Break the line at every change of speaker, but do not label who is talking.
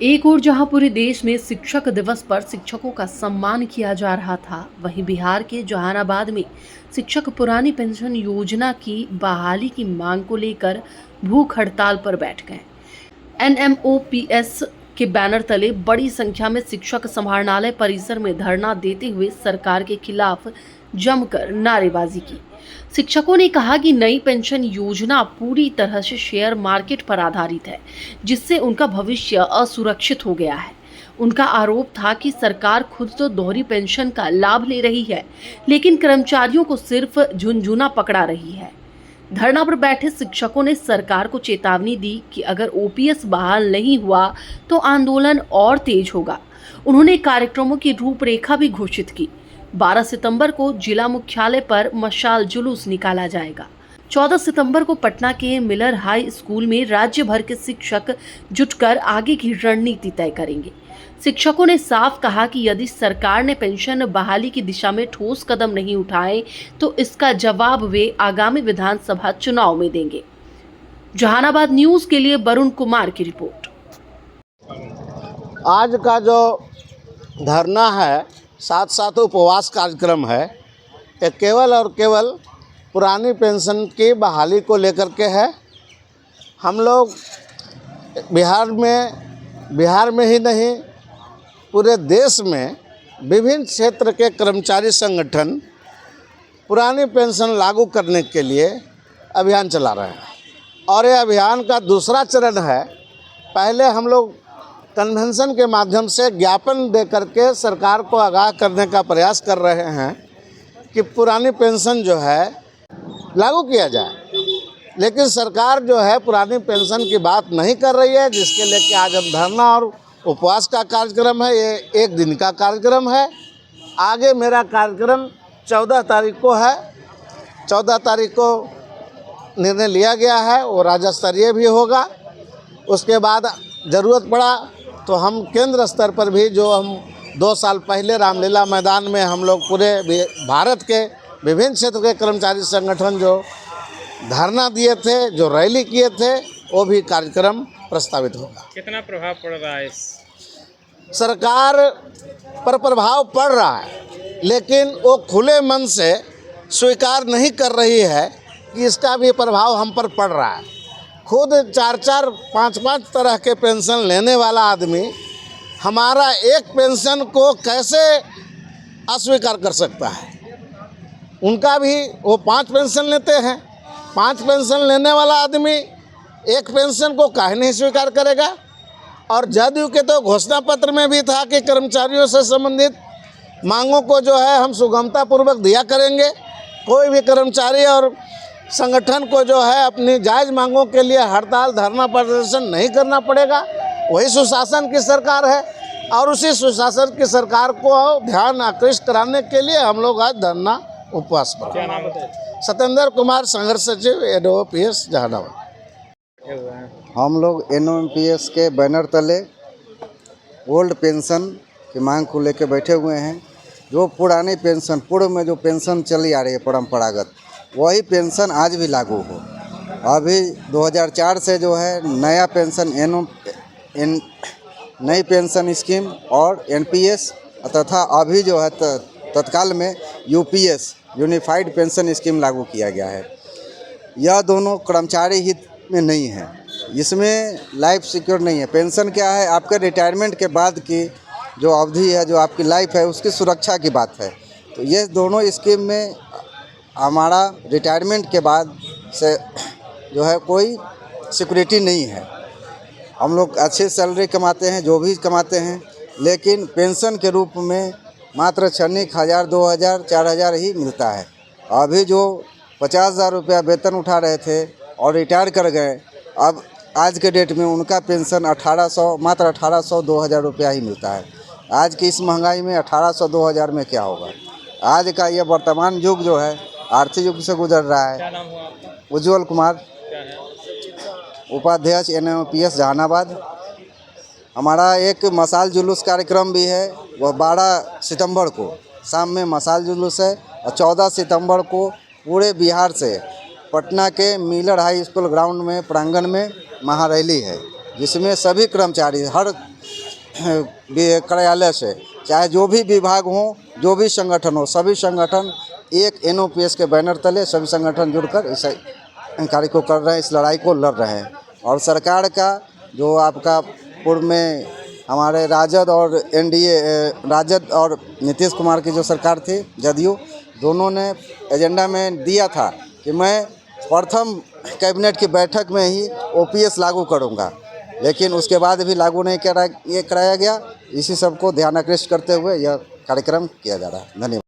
एक ओर जहां पूरे देश में शिक्षक दिवस पर शिक्षकों का सम्मान किया जा रहा था, वहीं बिहार के जहानाबाद में शिक्षक पुरानी पेंशन योजना की बहाली की मांग को लेकर भूख हड़ताल पर बैठ गए। एनएमओपीएस के बैनर तले बड़ी संख्या में शिक्षक समाहरणालय परिसर में धरना देते हुए सरकार के खिलाफ जमकर नारेबाजी की। शिक्षकों ने कहा कि नई पेंशन योजना पूरी तरह से शेयर मार्केट पर आधारित है, जिससे उनका भविष्य असुरक्षित हो गया है। उनका आरोप था कि सरकार खुद तो दोहरी पेंशन का लाभ ले रही है, लेकिन कर्मचारियों को सिर्फ झुनझुना पकड़ा रही है। धरना पर बैठे शिक्षकों ने सरकार को चेतावनी दी कि अगर ओपीएस बहाल नहीं हुआ तो आंदोलन और तेज होगा। उन्होंने कार्यक्रमों की रूपरेखा भी घोषित की। 12 सितंबर को जिला मुख्यालय पर मशाल जुलूस निकाला जाएगा। 14 सितंबर को पटना के मिलर हाई स्कूल में राज्य भर के शिक्षक जुटकर आगे की रणनीति तय करेंगे। शिक्षकों ने साफ कहा कि यदि सरकार ने पेंशन बहाली की दिशा में ठोस कदम नहीं उठाए तो इसका जवाब वे आगामी विधानसभा चुनाव में देंगे। जहानाबाद न्यूज के लिए वरुण कुमार की रिपोर्ट।
आज का जो धरना है, साथ साथ उपवास कार्यक्रम है, ये केवल और केवल पुरानी पेंशन की बहाली को लेकर के है। हम लोग बिहार में ही नहीं, पूरे देश में विभिन्न क्षेत्र के कर्मचारी संगठन पुरानी पेंशन लागू करने के लिए अभियान चला रहे हैं और ये अभियान का दूसरा चरण है। पहले हम लोग कन्वेंशन के माध्यम से ज्ञापन दे करके सरकार को आगाह करने का प्रयास कर रहे हैं कि पुरानी पेंशन जो है लागू किया जाए, लेकिन सरकार जो है पुरानी पेंशन की बात नहीं कर रही है, जिसके लेके आज हम धरना और उपवास का कार्यक्रम है। ये एक दिन का कार्यक्रम है। आगे मेरा कार्यक्रम 14 तारीख को है। 14 तारीख को निर्णय लिया गया है, वो राज्य स्तरीय भी होगा। उसके बाद ज़रूरत पड़ा तो हम केंद्र स्तर पर भी, जो हम 2 साल पहले रामलीला मैदान में हम लोग पूरे भारत के विभिन्न क्षेत्र के कर्मचारी संगठन जो धरना दिए थे, जो रैली किए थे, वो भी कार्यक्रम प्रस्तावित होगा।
कितना प्रभाव पड़ रहा है?
सरकार पर प्रभाव पड़ रहा है, लेकिन वो खुले मन से स्वीकार नहीं कर रही है कि इसका भी प्रभाव हम पर पड़ रहा है। खुद 4-4, 5-5 तरह के पेंशन लेने वाला आदमी हमारा एक पेंशन को कैसे अस्वीकार कर सकता है? उनका भी वो 5 पेंशन लेते हैं। 5 पेंशन लेने वाला आदमी एक पेंशन को काहे नहीं स्वीकार करेगा? और जदयू के तो घोषणा पत्र में भी था कि कर्मचारियों से संबंधित मांगों को जो है हम सुगमता पूर्वक दिया करेंगे। कोई भी कर्मचारी और संगठन को जो है अपनी जायज़ मांगों के लिए हड़ताल, धरना, प्रदर्शन नहीं करना पड़ेगा। वही सुशासन की सरकार है और उसी सुशासन की सरकार को ध्यान आकृष्ट कराने के लिए हम लोग आज धरना उपवास पर।
क्या नाम है?
सत्येंद्र कुमार, संघर्ष सचिव, एनओपीएस जहानाबाद।
हम लोग एनओपीएस के बैनर तले ओल्ड पेंशन की मांग को लेकर बैठे हुए हैं। जो पुरानी पेंशन, पूर्व में जो पेंशन चली आ रही है परंपरागत, वही पेंशन आज भी लागू हो। अभी 2004 से जो है नया पेंशन नई पेंशन स्कीम और एनपीएस तथा अभी जो है तत्काल में यूपीएस, यूनिफाइड पेंशन स्कीम लागू किया गया है। यह दोनों कर्मचारी हित में नहीं है, इसमें लाइफ सिक्योर नहीं है। पेंशन क्या है? आपके रिटायरमेंट के बाद की जो अवधि है, जो आपकी लाइफ है, उसकी सुरक्षा की बात है। तो ये दोनों स्कीम में हमारा रिटायरमेंट के बाद से जो है कोई सिक्योरिटी नहीं है। हम लोग अच्छी सैलरी कमाते हैं, जो भी कमाते हैं, लेकिन पेंशन के रूप में मात्र क्षणिक 1000, 2000, 4000 ही मिलता है। अभी जो 50,000 रुपया वेतन उठा रहे थे और रिटायर कर गए, अब आज के डेट में उनका पेंशन 1800, मात्र 1800, 2000 रुपया ही मिलता है। आज की इस महंगाई में 1800, 2000 में क्या होगा? आज का ये वर्तमान युग जो है आर्थिक युग से गुजर रहा है।
क्या नाम हुआ आपका?
उज्ज्वल कुमार,
क्या है?
उपाध्यक्ष एनओपीएस जहानाबाद। हमारा एक मशाल जुलूस कार्यक्रम भी है, वह 12 सितंबर को शाम में मशाल जुलूस है और 14 सितंबर को पूरे बिहार से पटना के मिलर हाई स्कूल ग्राउंड में, प्रांगण में महारैली है। जिसमें सभी कर्मचारी हर कार्यालय से, चाहे जो भी विभाग हो, जो भी संगठन हो, सभी संगठन एक NOPS के बैनर तले सभी संगठन जुड़कर इस कार्य को कर रहे हैं, इस लड़ाई को लड़ रहे हैं। और सरकार का जो आपका पूर्व में हमारे राजद और NDA राजद और नीतीश कुमार की जो सरकार थी, जदयू, दोनों ने एजेंडा में दिया था कि मैं प्रथम कैबिनेट की बैठक में ही OPS लागू करूंगा, लेकिन उसके बाद भी लागू नहीं कराया गया। इसी सबको ध्यान आकृष्ट करते हुए यह कार्यक्रम किया जा रहा है। धन्यवाद।